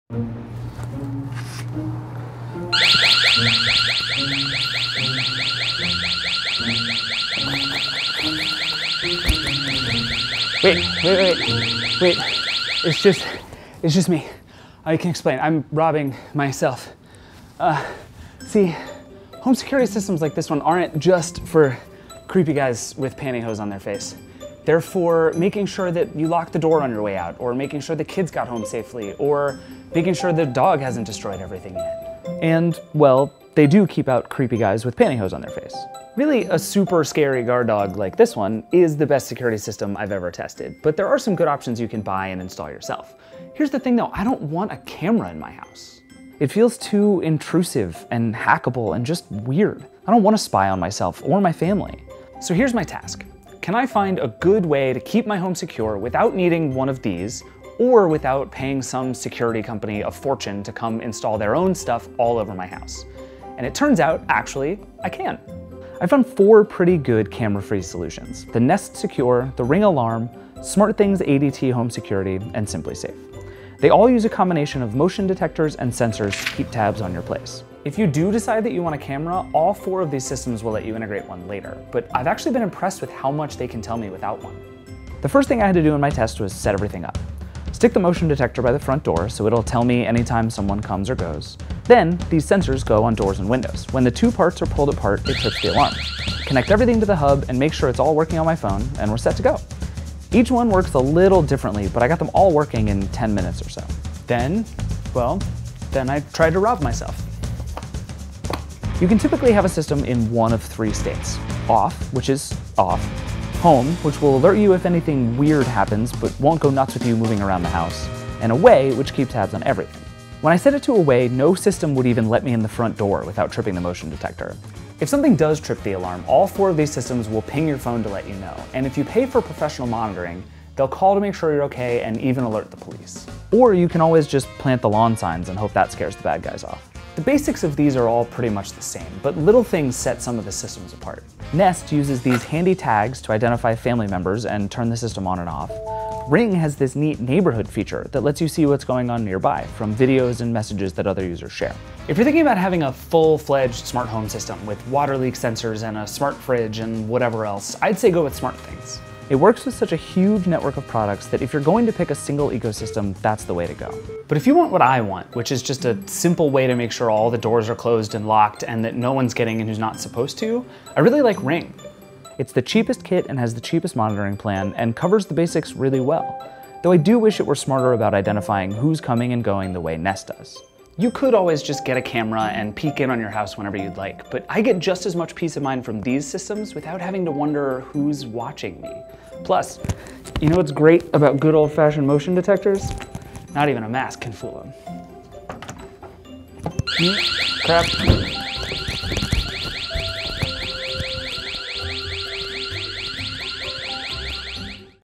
Wait. It's just me. I can explain. I'm robbing myself. See, home security systems like this one aren't just for creepy guys with pantyhose on their face. They're for making sure that you lock the door on your way out, or making sure the kids got home safely, or making sure the dog hasn't destroyed everything yet. And, well, they do keep out creepy guys with pantyhose on their face. Really, a super scary guard dog like this one is the best security system I've ever tested, but there are some good options you can buy and install yourself. Here's the thing though, I don't want a camera in my house. It feels too intrusive and hackable and just weird. I don't want to spy on myself or my family. So here's my task. Can I find a good way to keep my home secure without needing one of these, or without paying some security company a fortune to come install their own stuff all over my house? And it turns out, actually, I can. I found 4 pretty good camera-free solutions: the Nest Secure, the Ring Alarm, SmartThings ADT Home Security, and Simply Safe. They all use a combination of motion detectors and sensors to keep tabs on your place. If you do decide that you want a camera, all 4 of these systems will let you integrate one later, but I've actually been impressed with how much they can tell me without one. The first thing I had to do in my test was set everything up. Stick the motion detector by the front door so it'll tell me anytime someone comes or goes. Then, these sensors go on doors and windows. When the 2 parts are pulled apart, it trips the alarm. Connect everything to the hub and make sure it's all working on my phone, and we're set to go. Each one works a little differently, but I got them all working in 10 minutes or so. Then I tried to rob myself. You can typically have a system in one of 3 states. Off, which is off. Home, which will alert you if anything weird happens, but won't go nuts with you moving around the house. And Away, which keeps tabs on everything. When I set it to Away, no system would even let me in the front door without tripping the motion detector. If something does trip the alarm, all 4 of these systems will ping your phone to let you know. And if you pay for professional monitoring, they'll call to make sure you're okay and even alert the police. Or you can always just plant the lawn signs and hope that scares the bad guys off. The basics of these are all pretty much the same, but little things set some of the systems apart. Nest uses these handy tags to identify family members and turn the system on and off. Ring has this neat neighborhood feature that lets you see what's going on nearby from videos and messages that other users share. If you're thinking about having a full-fledged smart home system with water leak sensors and a smart fridge and whatever else, I'd say go with SmartThings. It works with such a huge network of products that if you're going to pick a single ecosystem, that's the way to go. But if you want what I want, which is just a simple way to make sure all the doors are closed and locked and that no one's getting in who's not supposed to, I really like Ring. It's the cheapest kit and has the cheapest monitoring plan and covers the basics really well. Though I do wish it were smarter about identifying who's coming and going the way Nest does. You could always just get a camera and peek in on your house whenever you'd like, but I get just as much peace of mind from these systems without having to wonder who's watching me. Plus, you know what's great about good old-fashioned motion detectors? Not even a mask can fool them. Crap.